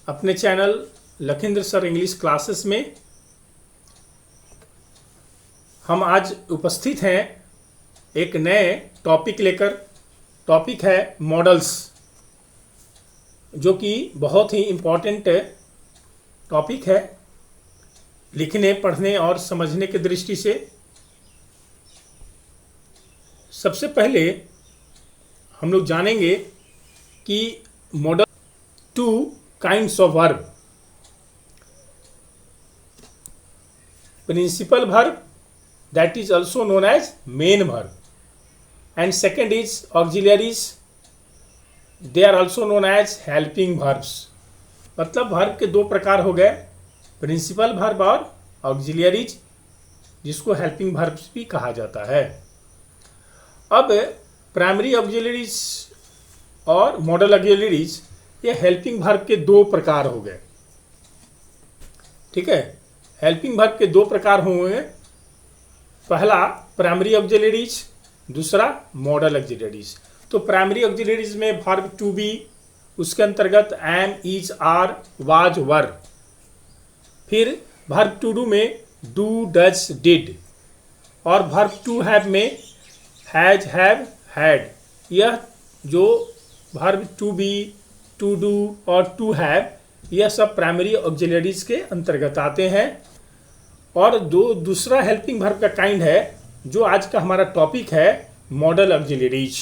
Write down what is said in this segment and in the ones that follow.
अपने channel Lakhindra sir English classes में हम आज उपस्थित हैं एक नए टॉपिक लेकर। टॉपिक है मॉडल्स, जो कि बहुत ही इम्पोर्टेंट टॉपिक है लिखने, पढ़ने और समझने की दृष्टि से। सबसे पहले हम लोग जानेंगे कि modal two kinds of verb, principal verb that is also known as main verb, and second is auxiliaries, they are also known as helping verbs। मतलब वर्ब के दो प्रकार हो गए, प्रिंसिपल वर्ब और ऑक्सिलियरीज, जिसको हेल्पिंग वर्ब्स भी कहा जाता है। अब प्राइमरी ऑक्सिलियरीज और मॉडल ऑक्सिलियरीज, ये हेल्पिंग वर्ब के दो प्रकार हो गए। ठीक है, हेल्पिंग वर्ब के दो प्रकार होंगे, पहला प्राइमरी ऑक्सिलियरीज, दूसरा मॉडल ऑक्सिलियरीज। तो प्राइमरी ऑक्सिलियरीज में वर्ब टू बी, उसके अंतर्गत am, is, are, was, were. फिर वर्ब टू डू में डू, डज, डिड, और वर्ब टू हैव में हैज, हैव, हैड। यह जो verb to be, to do और टू हैव, यह सब प्राइमरी ऑक्सिलियरीज के अंतर्गत आते हैं। और दूसरा हेल्पिंग वर्ब का काइंड है जो आज का हमारा टॉपिक है, modal auxiliaries.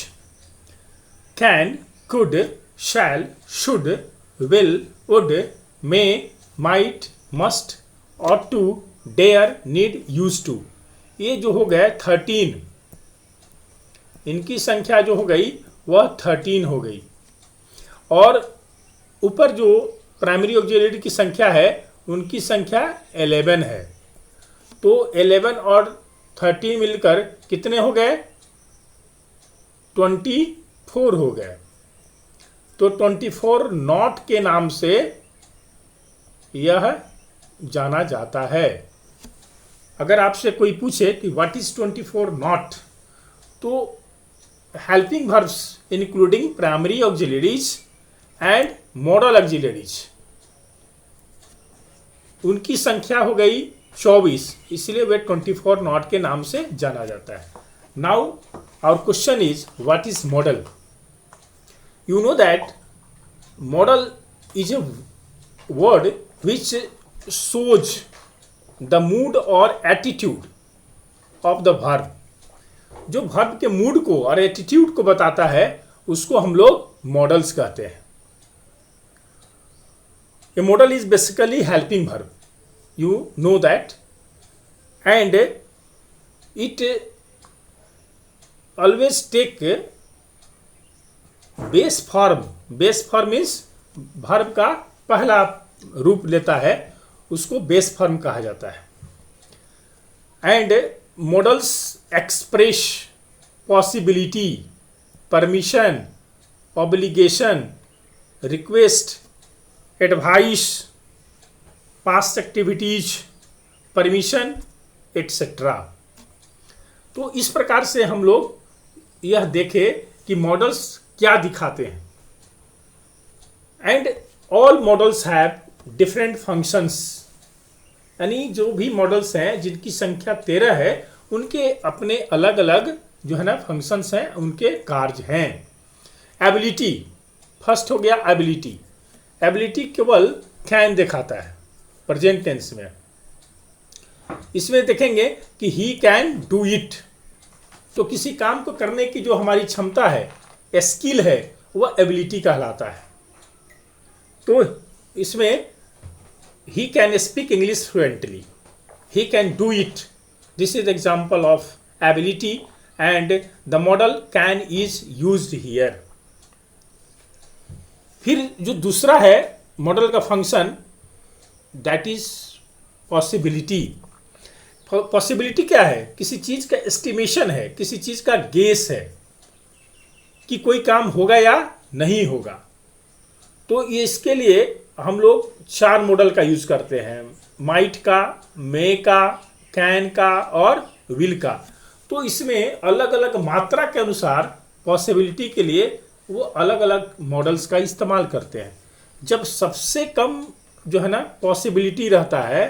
Can, could, shall, should, will, would, may, might, must, ought to, dare, need, use to. ये जो हो गए 13, इनकी संख्या जो हो गई वह 13 हो गई। और ऊपर जो प्राइमरी ऑक्सिलियरी की संख्या है उनकी संख्या 11 है। तो 11 और 13 मिलकर कितने हो गए? 24 हो गए। तो 24 नॉट के नाम से यह जाना जाता है। अगर आपसे कोई पूछे कि व्हाट इज 24 नॉट, तो helping verbs including primary auxiliaries and model auxiliaries, उनकी संख्या हो गई 24, इसलिए वे 24 नॉट के नाम से जाना जाता है। Now our question is what is modal. You know that modal is a word which shows the mood और एटीट्यूड ऑफ द वर्ब। जो वर्ब के मूड को और एटीट्यूड को बताता है उसको हम लोग मॉडल्स कहते हैं। A model is basically helping verb, you know that, and it always take base form। base form means verb का पहला रूप लेता है, उसको base form कहा जाता है। and models express possibility, permission, obligation, request, advice, past activities, permission, etcetera. तो इस प्रकार से हम लोग यह देखें कि मॉडल्स क्या दिखाते हैं। And all models have different functions, यानी जो भी मॉडल्स हैं जिनकी संख्या 13 है, उनके अपने अलग अलग जो है ना फंक्शंस हैं, उनके कार्य हैं। एबिलिटी, फर्स्ट हो गया एबिलिटी। एबिलिटी केवल कैन दिखाता है प्रेजेंट टेंस में। इसमें देखेंगे कि ही कैन डू इट, तो किसी काम को करने की जो हमारी क्षमता है, स्किल है, वह एबिलिटी कहलाता है। तो इसमें he can speak English fluently, he can do it, this is example of ability, and the model can is used here. फिर जो दूसरा है मॉडल का function, that is possibility. Possibility क्या है? किसी चीज का एस्टिमेशन है, किसी चीज का गेस है कि कोई काम होगा या नहीं होगा। तो ये इसके लिए हम लोग 4 मॉडल का यूज करते हैं, माइट का, मे का, कैन का और विल का। तो इसमें अलग अलग मात्रा के अनुसार पॉसिबिलिटी के लिए वो अलग अलग मॉडल्स का इस्तेमाल करते हैं। जब सबसे कम जो है ना पॉसिबिलिटी रहता है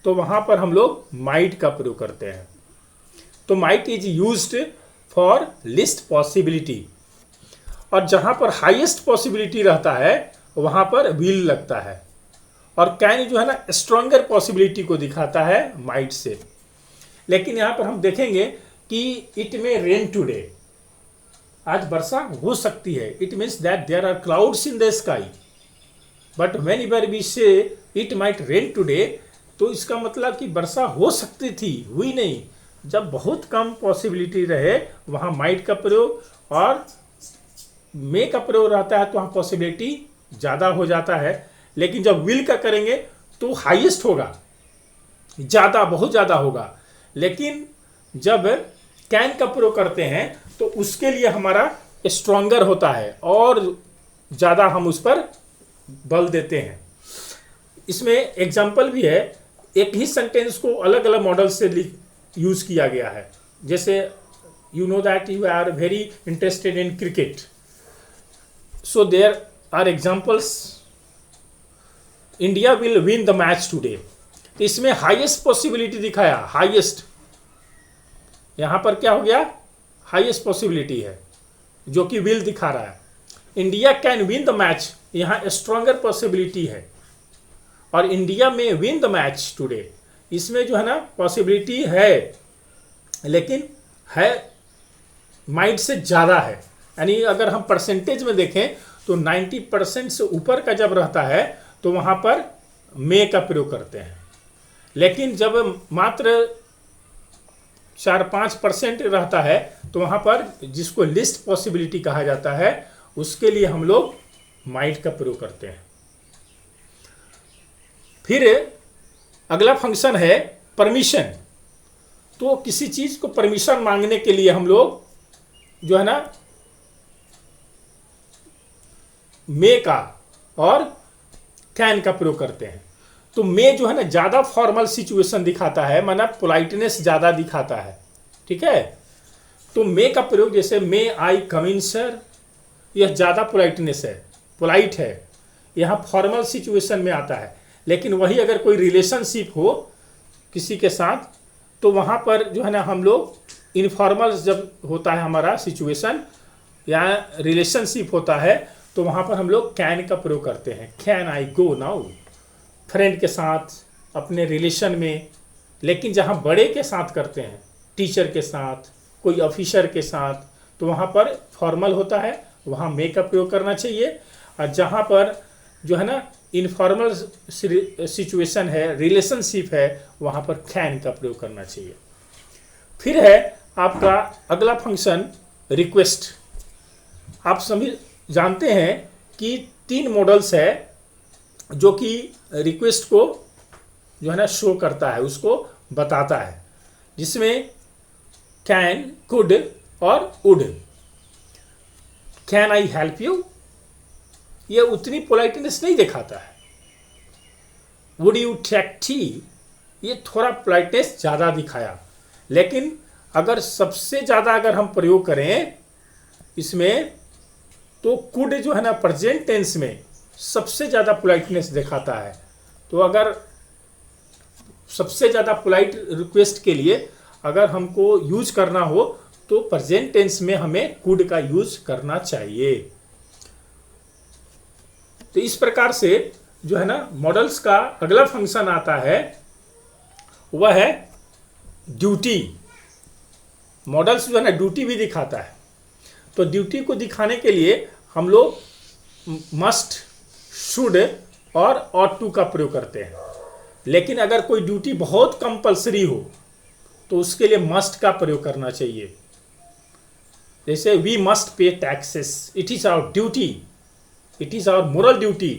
तो वहां पर हम लोग माइट का प्रयोग करते हैं। तो might is used for list possibility, और जहां पर हाईएस्ट पॉसिबिलिटी रहता है वहां पर विल लगता है। और कैन जो है ना स्ट्रॉन्गर पॉसिबिलिटी को दिखाता है माइट से। लेकिन यहां पर हम देखेंगे कि इट में रेन टुडे, आज वर्षा हो सकती है। It means that there are clouds in the sky, but whenever we say it might rain today, तो इसका मतलब कि वर्षा हो सकती थी, हुई नहीं। जब बहुत कम पॉसिबिलिटी रहे वहां माइट का प्रयोग, और मे का प्रयोग रहता है तो वहां पॉसिबिलिटी ज़्यादा हो जाता है। लेकिन जब विल का करेंगे तो हाईएस्ट होगा, ज़्यादा, बहुत ज़्यादा होगा। लेकिन जब कैन का प्रयोग करते हैं तो उसके लिए हमारा स्ट्रॉन्गर होता है और ज़्यादा हम उस पर बल देते हैं। इसमें एग्जाम्पल भी है, एक ही सेंटेंस को अलग अलग मॉडल से यूज़ किया गया है। जैसे you know that you are very interested in cricket, so there are examples, India will win the match today. तो इसमें हाईएस्ट पॉसिबिलिटी दिखाया, हाईएस्ट, यहां पर क्या हो गया, हाईएस्ट पॉसिबिलिटी है जो कि विल दिखा रहा है। India can win the match, यहां स्ट्रॉन्गर पॉसिबिलिटी है, और इंडिया में विन द मैच टुडे, इसमें जो है ना पॉसिबिलिटी है लेकिन है माइट से ज़्यादा है। यानी अगर हम परसेंटेज में देखें तो 90% से ऊपर का जब रहता है तो वहाँ पर मे का प्रयोग करते हैं। लेकिन जब मात्र 4-5% रहता है तो वहाँ पर जिसको लिस्ट पॉसिबिलिटी कहा जाता है उसके लिए हम लोग माइट का प्रयोग करते हैं। फिर अगला फंक्शन है परमिशन। तो किसी चीज़ को परमिशन मांगने के लिए हम लोग जो है ना मे का और कैन का प्रयोग करते हैं। तो मे जो है ना ज़्यादा फॉर्मल सिचुएशन दिखाता है, माना पोलाइटनेस ज़्यादा दिखाता है, ठीक है। तो मे का प्रयोग जैसे मे आई कम इन सर, यह ज़्यादा पोलाइटनेस है, पोलाइट है, यहाँ फॉर्मल सिचुएशन में आता है। लेकिन वही अगर कोई रिलेशनशिप हो किसी के साथ तो वहाँ पर जो है ना हम लोग इनफॉर्मल जब होता है हमारा सिचुएशन या रिलेशनशिप होता है तो वहाँ पर हम लोग कैन का प्रयोग करते हैं। Can I go now, friend के साथ, अपने रिलेशन में। लेकिन जहाँ बड़े के साथ करते हैं, टीचर के साथ, कोई ऑफिसर के साथ, तो वहाँ पर फॉर्मल होता है, वहाँ मे का प्रयोग करना चाहिए। और जहाँ पर जो है ना इनफॉर्मल सिचुएशन है, रिलेशनशिप है, वहाँ पर कैन का प्रयोग करना चाहिए। फिर है आपका अगला फंक्शन रिक्वेस्ट। आप सभी जानते हैं कि 3 मॉडल्स है जो कि रिक्वेस्ट को जो है ना शो करता है, उसको बताता है, जिसमें कैन, कुड और would. Can I help you, ये उतनी पोलाइटनेस नहीं दिखाता है। वुड यू टेक टी, ये थोड़ा पोलाइटनेस ज़्यादा दिखाया। लेकिन अगर सबसे ज़्यादा अगर हम प्रयोग करें इसमें तो कुड जो है ना प्रेजेंट टेंस में सबसे ज़्यादा पोलाइटनेस दिखाता है। तो अगर सबसे ज़्यादा पोलाइट रिक्वेस्ट के लिए अगर हमको यूज करना हो तो प्रेजेंट टेंस में हमें कुड का यूज करना चाहिए। तो इस प्रकार से जो है ना मॉडल्स का अगला फंक्शन आता है वह है ड्यूटी। मॉडल्स जो है ना ड्यूटी भी दिखाता है। तो ड्यूटी को दिखाने के लिए हम लोग मस्ट, शुड और ऑट टू का प्रयोग करते हैं। लेकिन अगर कोई ड्यूटी बहुत कंपलसरी हो तो उसके लिए मस्ट का प्रयोग करना चाहिए। जैसे we must pay taxes, it is our duty, it is our moral duty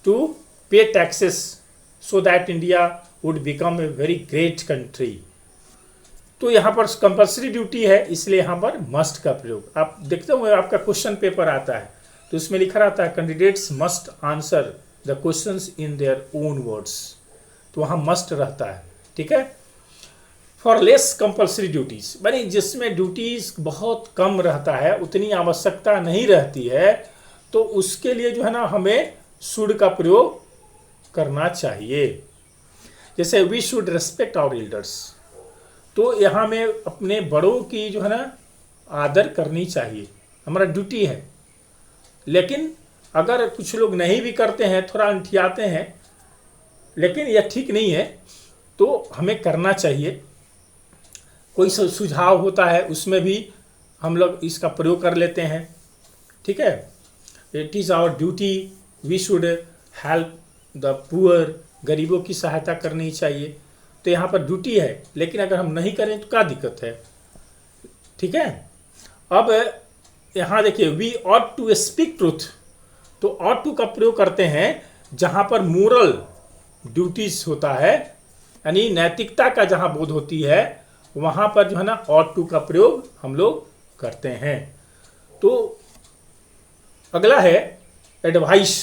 to pay taxes so that India would become a very great country। तो यहाँ पर कंपल्सरी ड्यूटी है इसलिए यहाँ पर मस्ट का प्रयोग। आप देखते हुए आपका क्वेश्चन पेपर आता है तो इसमें लिखा रहता है candidates must answer the questions in their own words, तो वहाँ मस्ट रहता है, ठीक है। फॉर लेस कंपल्सरी ड्यूटीज, यानी जिसमें ड्यूटीज बहुत कम रहता है, उतनी आवश्यकता नहीं रहती है, तो उसके लिए जो है ना हमें शुड का प्रयोग करना चाहिए। जैसे we should respect our elders, तो यहाँ में अपने बड़ों की जो है ना आदर करनी चाहिए, हमारा ड्यूटी है। लेकिन अगर कुछ लोग नहीं भी करते हैं, थोड़ा अंठियाते हैं, लेकिन यह ठीक नहीं है, तो हमें करना चाहिए। कोई सुझाव होता है उसमें भी हम लोग इसका प्रयोग कर लेते हैं, ठीक है। It is our duty, we should help the poor, गरीबों की सहायता करनी चाहिए। तो यहाँ पर ड्यूटी है, लेकिन अगर हम नहीं करें तो क्या दिक्कत है, ठीक है। अब यहाँ देखिए, we ought to speak truth, तो ऑट टू का प्रयोग करते हैं जहाँ पर मोरल ड्यूटीज होता है, यानी नैतिकता का जहाँ बोध होती है, वहाँ पर जो है ना ऑट टू का प्रयोग हम लोग करते हैं। तो अगला है एडवाइस।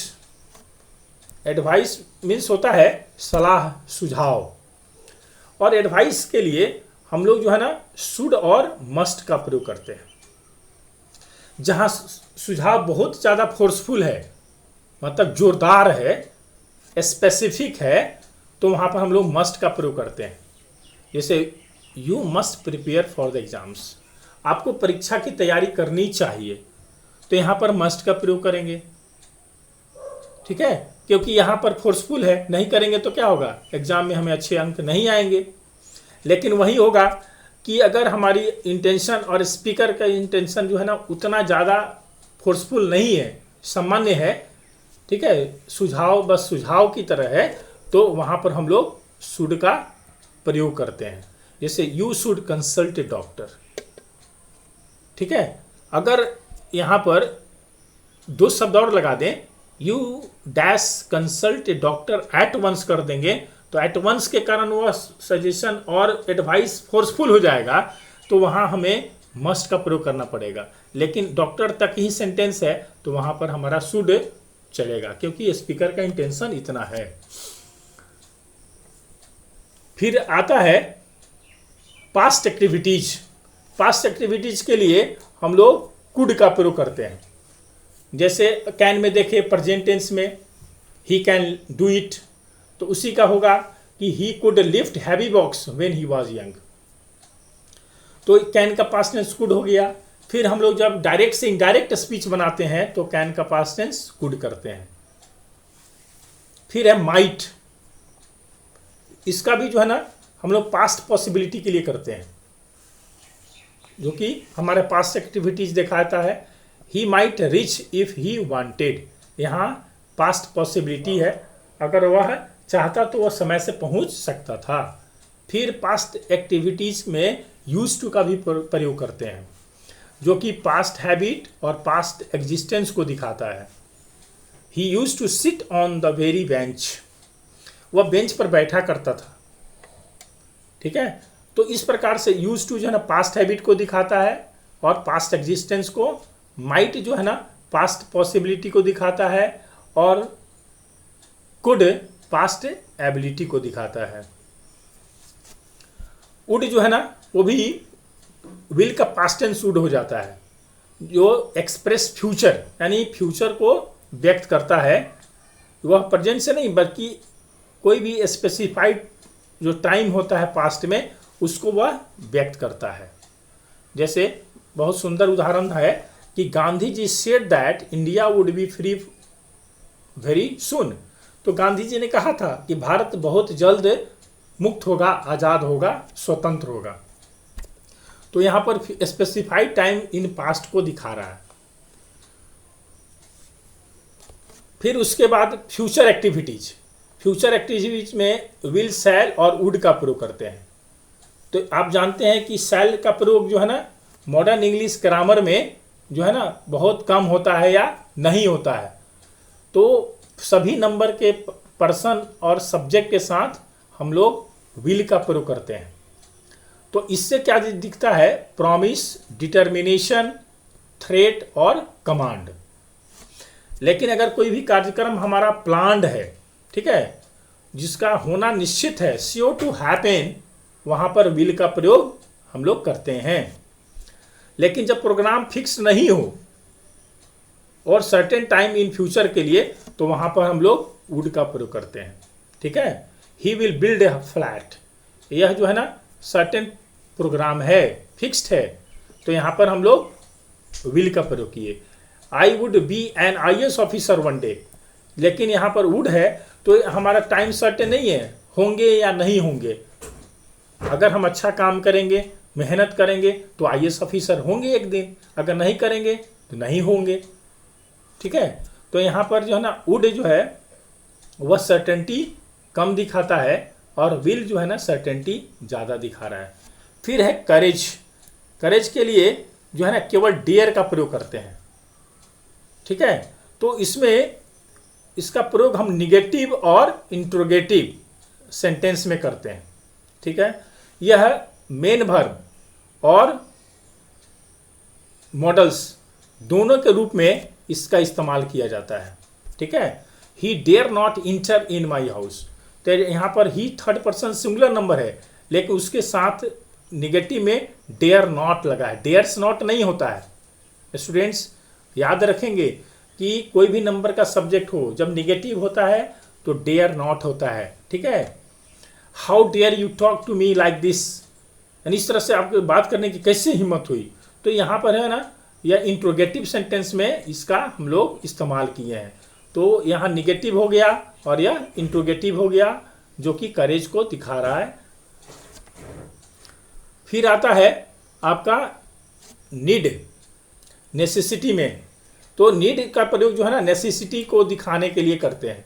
एडवाइस मीन्स होता है सलाह, सुझाव। और एडवाइस के लिए हम लोग जो है ना शुड और मस्ट का प्रयोग करते हैं। जहाँ सुझाव बहुत ज़्यादा फोर्सफुल है, मतलब जोरदार है, स्पेसिफिक है, तो वहाँ पर हम लोग मस्ट का प्रयोग करते हैं। जैसे you must prepare for the exams, आपको परीक्षा की तैयारी करनी चाहिए, तो यहाँ पर मस्ट का प्रयोग करेंगे, ठीक है। क्योंकि यहाँ पर फोर्सफुल है, नहीं करेंगे तो क्या होगा, एग्जाम में हमें अच्छे अंक नहीं आएंगे। लेकिन वही होगा कि अगर हमारी इंटेंशन और स्पीकर का इंटेंशन जो है ना उतना ज़्यादा फोर्सफुल नहीं है, सामान्य है, ठीक है, सुझाव बस सुझाव की तरह है, तो वहाँ पर हम लोग शुड का प्रयोग करते हैं। जैसे you should consult a doctor, ठीक है। अगर यहाँ पर दो शब्द और लगा दें, you dash consult a doctor at once कर देंगे, तो एट वंस के कारण वह सजेशन और एडवाइस फोर्सफुल हो जाएगा, तो वहाँ हमें मस्ट का प्रयोग करना पड़ेगा। लेकिन डॉक्टर तक ही सेंटेंस है, तो वहाँ पर हमारा शुड चलेगा, क्योंकि स्पीकर का इंटेंशन इतना है। फिर आता है पास्ट एक्टिविटीज। पास्ट एक्टिविटीज के लिए हम लोग कुड का प्रयोग करते हैं। जैसे कैन में देखे प्रेजेंट टेंस में ही कैन डू इट, तो उसी का होगा कि he could lift heavy box when he was young, तो कैन का पास्ट टेंस कुड हो गया। फिर हम लोग जब डायरेक्ट से इनडायरेक्ट स्पीच बनाते हैं तो कैन का पास्ट टेंस कुड करते हैं। फिर है माइट, इसका भी जो है ना हम लोग पास्ट पॉसिबिलिटी के लिए करते हैं, जो कि हमारे पास्ट एक्टिविटीज दिखाता है। He might rich if he wanted, यहाँ पास्ट पॉसिबिलिटी है, अगर वह चाहता तो वह समय से पहुंच सकता था। फिर पास्ट एक्टिविटीज में यूज टू का भी प्रयोग करते हैं, जो कि पास्ट हैबिट और पास्ट एग्जिस्टेंस को दिखाता है। He used to sit on the very bench, वह बेंच पर बैठा करता था, ठीक है। तो इस प्रकार से यूज टू जो है ना पास्ट हैबिट को दिखाता है, और पास्ट एग्जिस्टेंस को, माइट जो है ना पास्ट पॉसिबिलिटी को दिखाता है, और कुड पास्ट एबिलिटी को दिखाता है। वुड जो है ना वो भी विल का पास्ट टेंस वुड हो जाता है, जो एक्सप्रेस फ्यूचर यानी फ्यूचर को व्यक्त करता है। वह प्रेजेंट से नहीं, बल्कि कोई भी स्पेसिफाइड जो टाइम होता है पास्ट में, उसको वह व्यक्त करता है। जैसे बहुत सुंदर उदाहरण है कि Gandhi ji said that India would be free very soon, तो गांधी जी ने कहा था कि भारत बहुत जल्द मुक्त होगा, आज़ाद होगा, स्वतंत्र होगा। तो यहाँ पर स्पेसिफाइड टाइम इन पास्ट को दिखा रहा है। फिर उसके बाद फ्यूचर एक्टिविटीज। फ्यूचर एक्टिविटीज में विल, शैल और वुड का प्रयोग करते हैं। तो आप जानते हैं कि शैल का प्रयोग जो है ना मॉडर्न इंग्लिश ग्रामर में जो है ना बहुत कम होता है या नहीं होता है। तो सभी नंबर के पर्सन और सब्जेक्ट के साथ हम लोग विल का प्रयोग करते हैं। तो इससे क्या दिखता है, प्रॉमिस, डिटर्मिनेशन, थ्रेट और कमांड। लेकिन अगर कोई भी कार्यक्रम हमारा प्लान्ड है, ठीक है, जिसका होना निश्चित है, श्योर टू हैपन, वहाँ पर विल का प्रयोग हम लोग करते हैं। लेकिन जब प्रोग्राम फिक्स नहीं हो और सर्टेन टाइम इन फ्यूचर के लिए, तो वहाँ पर हम लोग वुड का प्रयोग करते हैं। ठीक है, he will build a flat, यह जो है ना सर्टेन प्रोग्राम है, फिक्स्ड है, तो यहाँ पर हम लोग विल का प्रयोग किए। I would be an IAS officer one day, लेकिन यहाँ पर वुड है तो हमारा टाइम सर्टेन नहीं है, होंगे या नहीं होंगे। अगर हम अच्छा काम करेंगे, मेहनत करेंगे तो IAS ऑफिसर होंगे एक दिन, अगर नहीं करेंगे तो नहीं होंगे। ठीक है, तो यहाँ पर जो है ना वुड जो है वह सर्टेनिटी कम दिखाता है और विल जो है ना सर्टेनिटी ज़्यादा दिखा रहा है। फिर है करेज। करेज के लिए जो है ना केवल डेयर का प्रयोग करते हैं। ठीक है, तो इसमें इसका प्रयोग हम निगेटिव और इंट्रोगेटिव सेंटेंस में करते हैं। ठीक है, यह मेन वर्ब और मॉडल्स दोनों के रूप में इसका इस्तेमाल किया जाता है। ठीक है, he dare not enter in my house, तो यहाँ पर ही थर्ड पर्सन सिंगुलर नंबर है, लेकिन उसके साथ निगेटिव में डेयर नॉट लगा है, डेयर्स नॉट नहीं होता है। स्टूडेंट्स याद रखेंगे कि कोई भी नंबर का सब्जेक्ट हो, जब निगेटिव होता है तो डेयर नॉट होता है। ठीक है, how dare you talk to me like this, यानी इस तरह से आपको बात करने की कैसे हिम्मत हुई, तो यहाँ पर है ना यह इंट्रोगेटिव सेंटेंस में इसका हम लोग इस्तेमाल किए हैं। तो यहाँ निगेटिव हो गया और यह इंट्रोगेटिव हो गया, जो कि करेज को दिखा रहा है। फिर आता है आपका नीड, नेसेसिटी में। तो नीड का प्रयोग जो है ना नेसेसिटी को दिखाने के लिए करते हैं।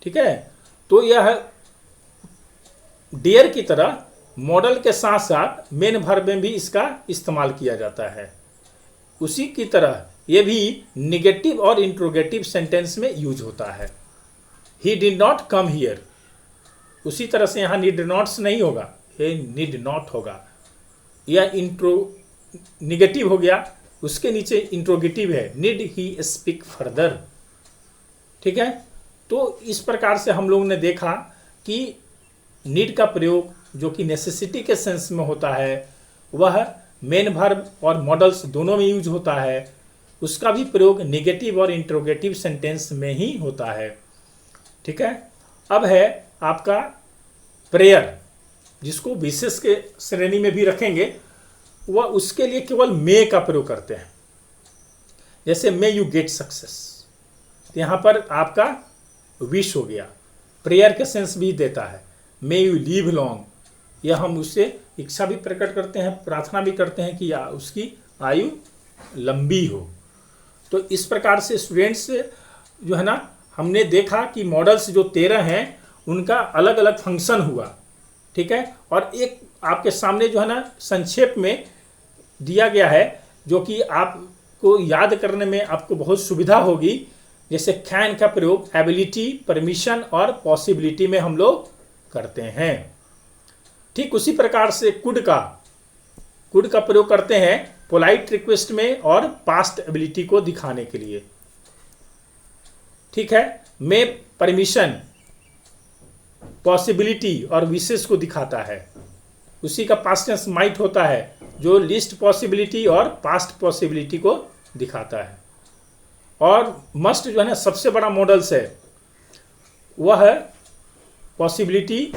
ठीक है, तो यह डेयर की तरह मॉडल के साथ साथ मेन वर्ब में भी इसका इस्तेमाल किया जाता है। उसी की तरह ये भी निगेटिव और इंट्रोगेटिव सेंटेंस में यूज होता है। He did not come here, उसी तरह से यहाँ नीड नॉट्स नहीं होगा, ये नीड नॉट होगा। यह निगेटिव हो गया, उसके नीचे इंट्रोगेटिव है, नीड ही स्पीक फर्दर। ठीक है, तो इस प्रकार से हम लोगों ने देखा कि नीड का प्रयोग जो कि नेसेसिटी के सेंस में होता है, वह मेन वर्ब और मॉडल्स दोनों में यूज होता है। उसका भी प्रयोग निगेटिव और इंट्रोगेटिव सेंटेंस में ही होता है। ठीक है, अब है आपका प्रेयर, जिसको विशेष के श्रेणी में भी रखेंगे। वह उसके लिए केवल मे का प्रयोग करते हैं। जैसे मे यू गेट सक्सेस, तो यहाँ पर आपका विश हो गया, प्रेयर के सेंस भी देता है। मे यू लिव लॉन्ग, यह हम उससे इच्छा भी प्रकट करते हैं, प्रार्थना भी करते हैं कि उसकी आयु लंबी हो। तो इस प्रकार से स्टूडेंट्स जो है ना हमने देखा कि मॉडल्स जो 13 हैं उनका अलग अलग फंक्शन हुआ। ठीक है, और एक आपके सामने जो है ना संक्षेप में दिया गया है, जो कि आपको याद करने में आपको बहुत सुविधा होगी। जैसे कैन का प्रयोग एबिलिटी, परमिशन और पॉसिबिलिटी में हम लोग करते हैं। ठीक उसी प्रकार से कुड का प्रयोग करते हैं पोलाइट रिक्वेस्ट में और पास्ट एबिलिटी को दिखाने के लिए। ठीक है, मे परमिशन, पॉसिबिलिटी और विशेष को दिखाता है। उसी का पास्ट टेंस माइट होता है, जो लिस्ट पॉसिबिलिटी और पास्ट पॉसिबिलिटी को दिखाता है। और मस्ट जो है ना सबसे बड़ा मॉडल्स है, वह है possibility,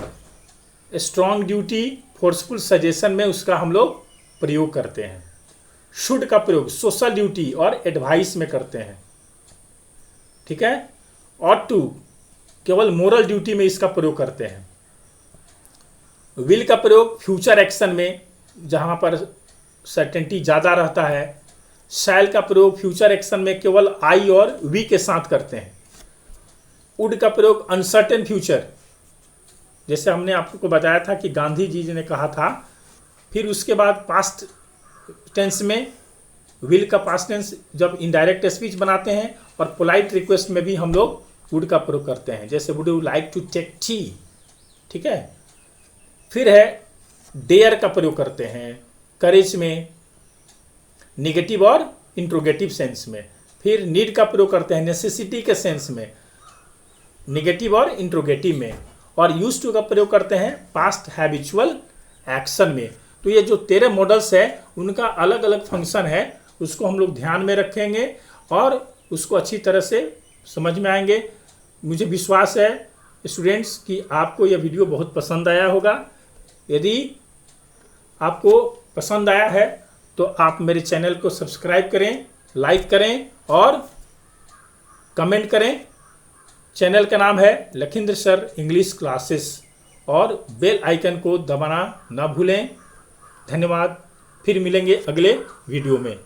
strong duty, forceful suggestion में उसका हम लोग प्रयोग करते हैं। शुड का प्रयोग सोशल ड्यूटी और एडवाइस में करते हैं। ठीक है, ऑट टू केवल मोरल ड्यूटी में इसका प्रयोग करते हैं। विल का प्रयोग फ्यूचर एक्शन में, जहां पर सर्टेनिटी ज़्यादा रहता है। शैल का प्रयोग फ्यूचर एक्शन में केवल आई और वी के साथ करते हैं। वुड का प्रयोग अनसर्टेन फ्यूचर, जैसे हमने आपको बताया था कि गांधी जी ने कहा था। फिर उसके बाद पास्ट टेंस में विल का पास्ट टेंस जब इनडायरेक्ट स्पीच बनाते हैं, और पोलाइट रिक्वेस्ट में भी हम लोग वुड का प्रयोग करते हैं, जैसे would you like to take tea. ठीक है, फिर है डेयर का प्रयोग करते हैं करेज में, निगेटिव और इंट्रोगेटिव सेंस में। फिर नीड का प्रयोग करते हैं नेसेसिटी के सेंस में, निगेटिव और इंट्रोगेटिव में। और यूज टू का प्रयोग करते हैं पास्ट हैबिचुअल एक्शन में। तो ये जो 13 मॉडल्स है उनका अलग अलग फंक्शन है, उसको हम लोग ध्यान में रखेंगे और उसको अच्छी तरह से समझ में आएंगे। मुझे विश्वास है स्टूडेंट्स कि आपको यह वीडियो बहुत पसंद आया होगा। यदि आपको पसंद आया है तो आप मेरे चैनल को सब्सक्राइब करें, लाइक करें और कमेंट करें। चैनल का नाम है लखिंद्र सर इंग्लिश क्लासेस और बेल आइकन को दबाना ना भूलें। धन्यवाद। फिर मिलेंगे अगले वीडियो में।